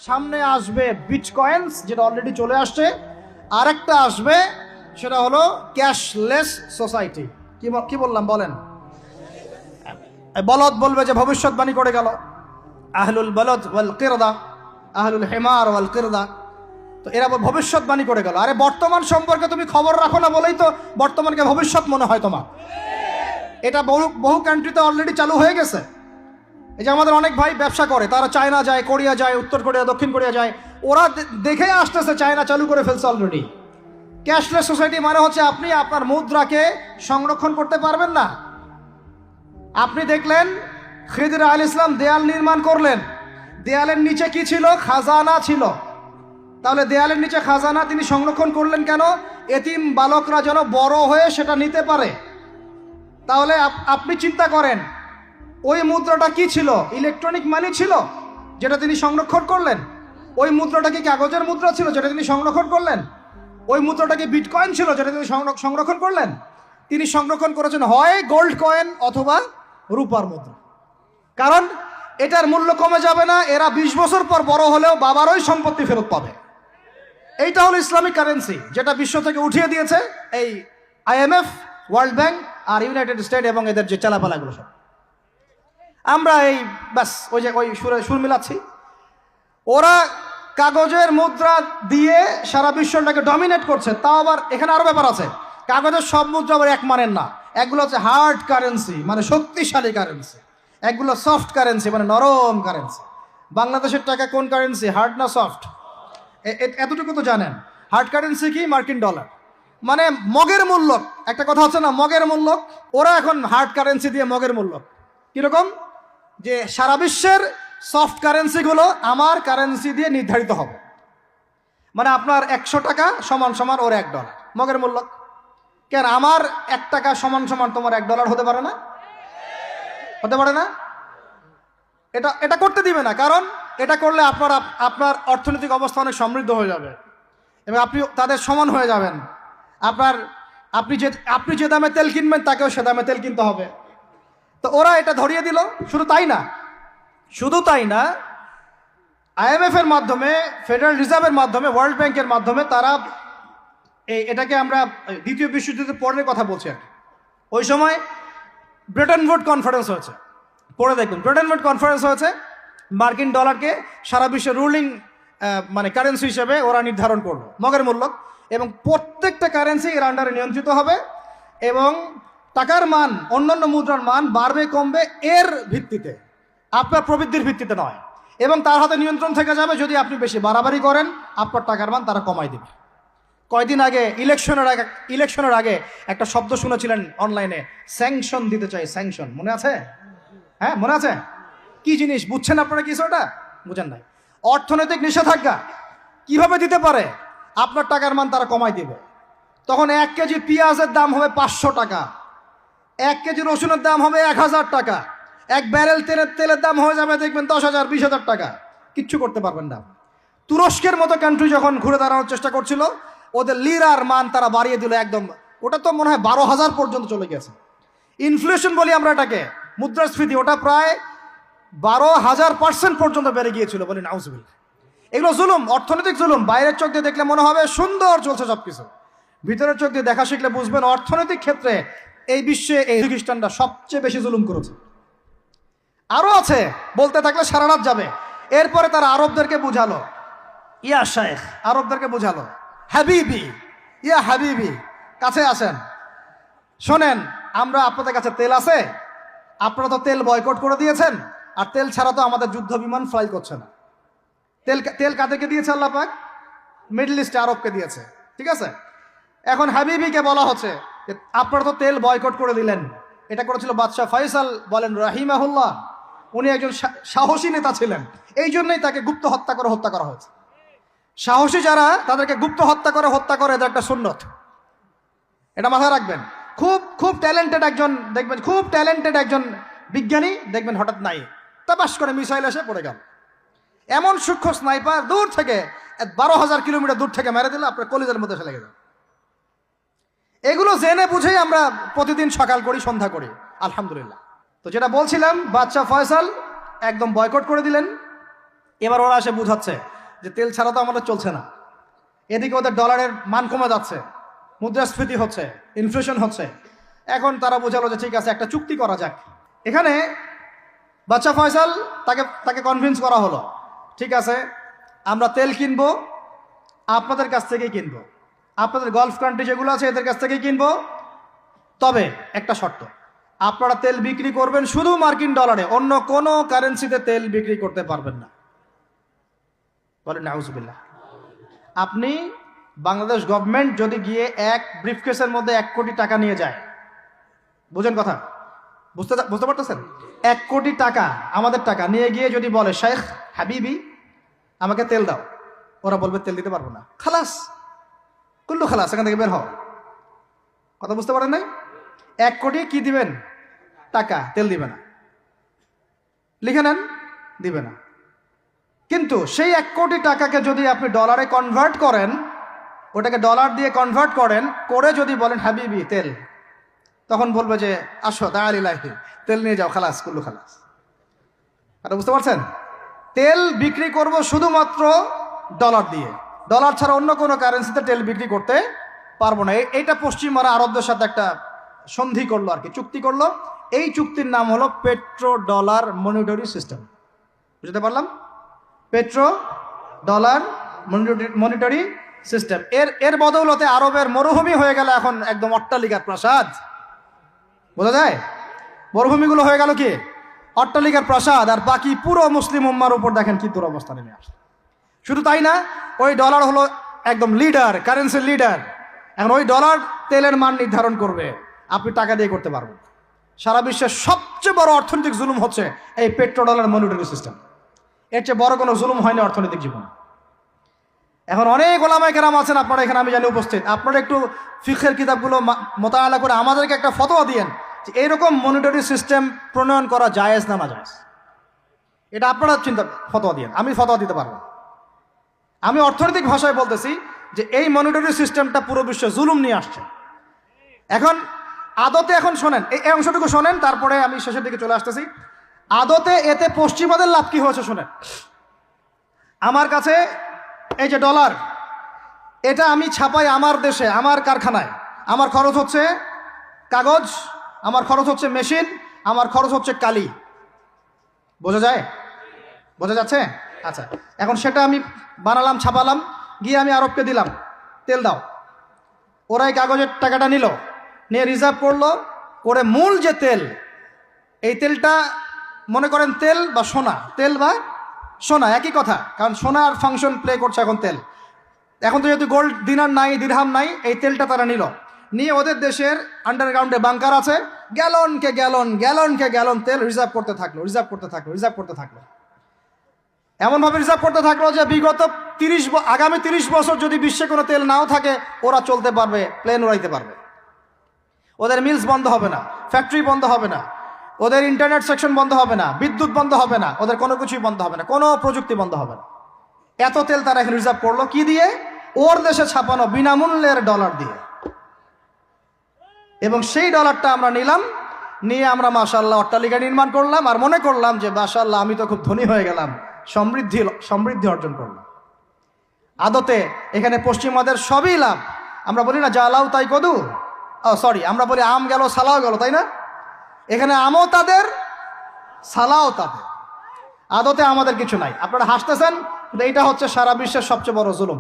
সামনে আসবে বিটকয়েন্স, যেটা অলরেডি চলে আসছে। আরেকটা আসবে, সেটা হলো ক্যাশলেস সোসাইটি। কি বললাম বলেন? বলদ বলবে যে ভবিষ্যৎবাণী করে গেল, আহলুল বলদ ওয়াল কিরদা, আহলুল হিমার ওয়াল কিরদা। তো এরা ভবিষ্যৎবাণী করে গেল। আরে বর্তমান সম্পর্কে তুমি খবর রাখো না বলেই তো বর্তমানকে ভবিষ্যৎ মনে হয় তোমার। এটা বহু কান্ট্রিতে অলরেডি চালু হয়ে গেছে। এই যে আমাদের অনেক ভাই ব্যবসা করে, তারা চায়না যায়, কোরিয়া যায়, উত্তর কোরিয়া, দক্ষিণ কোরিয়া যায়। ওরা দেখে আসতেছে চায়না চালু করে ফেলছে অলরেডি। ক্যাশলেস সোসাইটি মানে হচ্ছে আপনি আপনার মুদ্রাকে সংরক্ষণ করতে পারবেন না। আপনি দেখলেন খিদির আলাইহিস সালাম দেয়াল নির্মাণ করলেন, দেয়ালের নিচে কি ছিল? খাজানা ছিল। তাহলে দেয়ালের নিচে খাজানা তিনি সংরক্ষণ করলেন কেন? এতিম বালকরা যেন বড় হয়ে সেটা নিতে পারে। তাহলে আপনি চিন্তা করেন, ওই মুদ্রাটা কি ছিল? ইলেকট্রনিক মানি ছিল যেটা তিনি সংরক্ষণ করলেন। ওই মুদ্রাটা কি কাগজের মুদ্রা ছিল যেটা তিনি সংরক্ষণ করলেন? ওই মুদ্রাটা কি বিটকয়েন ছিল যেটা তিনি সংরক্ষণ করলেন? তিনি সংরক্ষণ করেছেন হয় গোল্ড কয়েন অথবা রূপার মুদ্রা। কারণ এটার মূল্য কমে যাবে না। এরা 20 বছর পর বড় হলেও বাবারই সম্পত্তি ফেরত পাবে। এইটা হলো ইসলামিক কারেন্সি, যেটা বিশ্ব থেকে উঠিয়ে দিয়েছে এই IMF, ওয়ার্ল্ড ব্যাংক আর ইউনাইটেড স্টেট এবং এদের যে চালাপালাগুলো সব। আমরা এই ব্যাস ওই সুর মিলাচ্ছি। ওরা কাগজের মুদ্রা দিয়ে সারা বিশ্বটাকে ডমিনেট করছে। তাও আবার এখানে আরো ব্যাপার আছে, কাগজের সব মুদ্রা আবার এক মানের না। একগুলো হচ্ছে হার্ড কারেন্সি, মানে শক্তিশালী কারেন্সি। একগুলো সফট কারেন্সি, মানে নরম কারেন্সি। বাংলাদেশের টাকা কোন কারেন্সি, হার্ড না সফট? এতটুকু তো জানেন। হার্ড কারেন্সি কি? মার্কিন ডলার, মানে মগের মূল্য। একটা কথা হচ্ছে না, মগের মূল্য। ওরা এখন হার্ড কারেন্সি দিয়ে মগের মূল্য। কিরকম? যে সারা বিশ্বের সফট কারেন্সিগুলো আমার কারেন্সি দিয়ে নির্ধারিত হবে। মানে আপনার 100 টাকা সমান সমান ওর $1 মগের মূল্য। কেন আমার 1 টাকা সমান সমান তোমার $1 হতে পারে না? হতে পারে না? এটা করতে দিবে না। কারণ এটা করলে আপনার অর্থনৈতিক অবস্থা অনেক সমৃদ্ধ হয়ে যাবে এবং আপনি তাদের সমান হয়ে যাবেন। আপনি যে দামে তেল কিনবেন তাকেও সে দামে তেল কিনতে হবে। তো ওরা এটা ধরিয়ে দিল। শুধু তাই না, IMF এর মাধ্যমে, ফেডারেল রিজার্ভের মাধ্যমে, ওয়ার্ল্ড ব্যাংকের মাধ্যমে তারা এটাকে আমরা দ্বিতীয় বিশ্বযুদ্ধের পরের কথা বলছি। ওই সময় ব্রেটন উড কনফারেন্স হয়েছে, পড়ে দেখুন। ব্রেটন উড কনফারেন্স হয়েছে, মার্কিন ডলারকে সারা বিশ্বের রুলিং মানে কারেন্সি হিসেবে ওরা নির্ধারণ করলো, মগের মূল্য। এবং প্রত্যেকটা কারেন্সি এর আন্ডারে নিয়ন্ত্রিত হবে এবং টাকার মান, অন্যান্য মুদ্রার মান বাড়বে কমবে এর ভিত্তিতে, আপনার প্রবৃদ্ধির ভিত্তিতে নয়। এবং তার হাতে নিয়ন্ত্রণ থেকে যাবে। যদি আপনি বেশি বাড়াবাড়ি করেন আপনার টাকার মান তারা কমাই দেবে। কয়দিন আগে ইলেকশনের আগে একটা শব্দ শুনেছিলেন অনলাইনে, স্যাংশন দিতে চাই, স্যাংশন। মনে আছে? হ্যাঁ, মনে আছে? কি জিনিস বুঝছেন আপনারা? কি ওটা বুঝেন নাই? অর্থনৈতিক নিষেধাজ্ঞা। কিভাবে দিতে পারে? আপনার টাকার মান তারা কমাই দিবে। তখন 1 কেজি পেঁয়াজের দাম হবে 500 টাকা, 1 কেজি রসুনের দাম হবে 1000 টাকা, 1 ব্যারেল তেলের দাম হয়ে যাবে দেখবেন 10,000, 20,000 টাকা। কিচ্ছু করতে পারবেন না। তুরস্কের মতো কান্ট্রি যখন ঘুরে দাঁড়ানোর চেষ্টা করছিল, ওদের লিরার মান তারা বাড়িয়ে দিল একদম। ওটা তো মনে হয় 12,000 পর্যন্ত চলে গেছে। ইনফ্লেশন বলি আমরা এটাকে, মুদ্রাস্ফীতি, ওটা প্রায় 12,000% পর্যন্ত বেড়ে গিয়েছিল। বলি নাউজুবিল্লাহ। এগুলো জুলুম, অর্থনৈতিক জুলুম। বাইরের চোখ দিয়ে দেখলে মনে হবে সুন্দর চলছে সবকিছু, ভিতরের চোখ দিয়ে দেখা শিখলে বুঝবেন অর্থনৈতিক ক্ষেত্রে এই বিশ্বে এই খ্রিস্টানরা সবচেয়ে বেশি জুলুম করেছে। আরো আছে, বলতে থাকলে সারা রাত যাবে। এরপরে তারা আরবদেরকে বুঝালো, ইয়া শাইখ, আরবদেরকে বুঝালো, হাবিবি, ইয়া হাবিবি, কাছে আসেন, শোনেন, আমরা আপনাদের কাছে তেল আছে, আপনারা তো তেল বয়কট করে দিয়েছেন, আর তেল ছাড়া তো আমাদের যুদ্ধ বিমান ফ্লাই করছে না। তেল কাদেরকে দিয়েছে আল্লাহ পাক? মিডল ইস্টে আরবকে দিয়েছে। ঠিক আছে, এখন হাবিবিকে বলা হচ্ছে যে আপনারা তো তেল বয়কট করে দিলেন। এটা করেছিল বাদশাহ ফয়সাল, বলেন রাহিমাহুল্লাহ। উনি একজন সাহসী নেতা ছিলেন, এই জন্যই তাকে গুপ্ত হত্যা করা হয়েছে। সাহসী যারা, তাদেরকে গুপ্ত হত্যা করে, এটা একটা সুন্নত। এটা মাথায় রাখবেন। খুব ট্যালেন্টেড একজন দেখবেন, খুব ট্যালেন্টেড একজন বিজ্ঞানী দেখবেন, হঠাৎ নাই, তাপাস করে মিসাইল এসে পড়ে গেল। এমন সূক্ষ্ম স্নাইপার দূর থেকে 12,000 কিলোমিটার দূর থেকে মেরে দিলে আপনার কলিজার মধ্যে লেগে যাবে। এগুলো জেনে বুঝেই আমরা প্রতিদিন সকাল করি, সন্ধ্যা করি, আলহামদুলিল্লাহ। তো যেটা বলছিলাম, বাদশাহ ফয়সাল একদম বয়কট করে দিলেন। এবার ওরা এসে বুঝাচ্ছে যে তেল ছাড়া তো আমাদের চলছে না, এদিকে ওদের ডলারের মান কমে যাচ্ছে, মুদ্রাস্ফীতি হচ্ছে, ইনফ্লেশন হচ্ছে। এখন তারা বোঝালো যে ঠিক আছে একটা চুক্তি করা যাক। এখানে বাদশা ফয়সাল তাকে কনভিন্স করা হলো, ঠিক আছে আমরা তেল কিনবো, আপনাদের কাছ থেকেই কিনবো, আপনাদের গলফ কান্ট্রি যেগুলো আছে এদের কাছ থেকেই কিনবো, তবে একটা শর্ত, আপনারা তেল বিক্রি করবেন শুধু মার্কিন ডলারে, অন্য কোনো কারেন্সিতে তেল বিক্রি করতে পারবেন না। বলেন নাউজুবিল্লাহ। আপনি বাংলাদেশ গভর্নমেন্ট যদি গিয়ে এক ব্রিফকেসের মধ্যে 1 কোটি টাকা নিয়ে যায়, বুঝেন কথা, বুঝতে পারতেছেন? 1 কোটি টাকা আমাদের টাকা নিয়ে গিয়ে যদি বলে শেখ হাবিবি আমাকে তেল দাও, ওরা বলবে তেল দিতে পারবো না, খালাস, কুল্লু খালাস, এখান থেকে বের হও। কথা বুঝতে পারেন নাই? 1 কোটি কি দিবেন? টাকা, তেল দিবে না, লিখে নেন, দিবে না। কিন্তু সেই 1 কোটি টাকাকে যদি আপনি ডলারে কনভার্ট করেন, ওটাকে ডলার দিয়ে কনভার্ট করেন, করে যদি বলেন হাবিবি তেল, তখন বলবে যে আসো তাআলিলাহি, তেল নিয়ে যাও, খালাস, কুল্লু খালাস। আর বুঝতে পারছেন? তেল বিক্রি করব শুধুমাত্র ডলার দিয়ে, ডলার ছাড়া অন্য কোনো কারেন্সিতে তেল বিক্রি করতে পারবো না। এইটা পশ্চিমারা আরবদের সাথে একটা সন্ধি করলো আর কি, চুক্তি করলো। এই চুক্তির নাম হলো পেট্রো ডলার মনিটরি সিস্টেম। বুঝতে পারলাম? Petro dollar monetary system. এর বদৌলতে আরবের মরুভূমি হয়ে গেল এখন একদম অট্টালিকার প্রাসাদ। বোঝা যায়? মরুভূমিগুলো হয়ে গেল কি অট্টালিকার প্রাসাদ, আর বাকি পুরো মুসলিম উম্মার উপর দেখেন কি দুরবস্থা নেমে আসে। শুধু তাই না, ওই ডলার হলো একদম লিডার, কারেন্সির লিডার। এখন ওই ডলার তেলের মান নির্ধারণ করবে, আপনি টাকা দিয়ে করতে পারবেন। সারা বিশ্বের সবচেয়ে বড় অর্থনৈতিক জুলুম হচ্ছে এই পেট্রো ডলার মনিটরি সিস্টেম। এর চেয়ে বড় কোনো জুলুম হয়নি অর্থনৈতিক জীবনে। এখন অনেক ওলামায়ে কেরাম আছেন আপনারা এখানে, আমি জানি উপস্থিত, আপনারা একটু ফিকহের কিতাবগুলো মোতালা করে আমাদেরকে একটা ফতোয়া দিয়েন যে এইরকম মনিটরি সিস্টেম প্রণয়ন করা জায়েজ না না জায়েজ। এটা আপনারা ফতোয়া দিয়েন, আমি ফতোয়া দিতে পারবো। আমি অর্থনৈতিক ভাষায় বলতেছি যে এই মনিটরি সিস্টেমটা পুরো বিশ্বে জুলুম নিয়ে আসছে। এখন আদতে, এখন শোনেন এই অংশটুকু শোনেন, তারপরে আমি শেষের দিকে চলে আসতেছি। আদতে এতে পশ্চিমাদের লাভ কি হয়েছে শোনেন। আমার কাছে এই যে ডলার, এটা আমি ছাপাই আমার দেশে, আমার কারখানায়। আমার খরচ হচ্ছে কাগজ, আমার খরচ হচ্ছে মেশিন, আমার খরচ হচ্ছে কালি। বোঝা যায়? বোঝা যাচ্ছে? আচ্ছা, এখন সেটা আমি বানালাম, ছাপালাম, গিয়ে আমি আরবকে দিলাম, তেল দাও। ওরা এই কাগজের টাকাটা নিল, নিয়ে রিজার্ভ করলো, করে মূল যে তেল, এই তেলটা মনে করেন তেল বা সোনা, তেল বা সোনা একই কথা, কারণ সোনার ফাংশন প্লে করছে এখন তেল। এখন তো যেহেতু গোল্ড দিনার নাই, দিরহাম নাই, এই তেলটা তারা নিয়ে ওদের দেশের আন্ডারগ্রাউন্ডে বাংকার আছে, গ্যালনকে গ্যালন তেল রিজার্ভ করতে থাকলো। এমনভাবে রিজার্ভ করতে থাকলো যে বিগত আগামী 30 বছর যদি বিশ্বে কোনো তেল নাও থাকে, ওরা চলতে পারবে, প্লেন উড়াইতে পারবে। ওদের মিলস বন্ধ হবে না, ফ্যাক্টরি বন্ধ হবে না, ওদের ইন্টারনেট সেকশন বন্ধ হবে না, বিদ্যুৎ বন্ধ হবে না, ওদের কোনো কিছুই বন্ধ হবে না, কোনো প্রযুক্তি বন্ধ হবে না। এত তেল তারা এখন রিজার্ভ করলো কি দিয়ে? ওর দেশে ছাপানো বিনামূল্যের ডলার দিয়ে। এবং সেই ডলারটা আমরা নিলাম, নিয়ে আমরা মাশাআল্লাহ অট্টালিকা নির্মাণ করলাম, আর মনে করলাম যে মাশাআল্লাহ আমি তো খুব ধনী হয়ে গেলাম, সমৃদ্ধি অর্জন করলাম। আদতে এখানে পশ্চিমাদের সবই লাভ। আমরা বলি না জালাও তাই কদু, আমরা বলি আম গেল সালাও গেল, তাই না? এখানে আমও তাদের, সালাও তাদের। আদতে আমাদের কিছু নাই। আপনারা হাসতেছেন, এইটা হচ্ছে সারা বিশ্বের সবচেয়ে বড় জুলুম।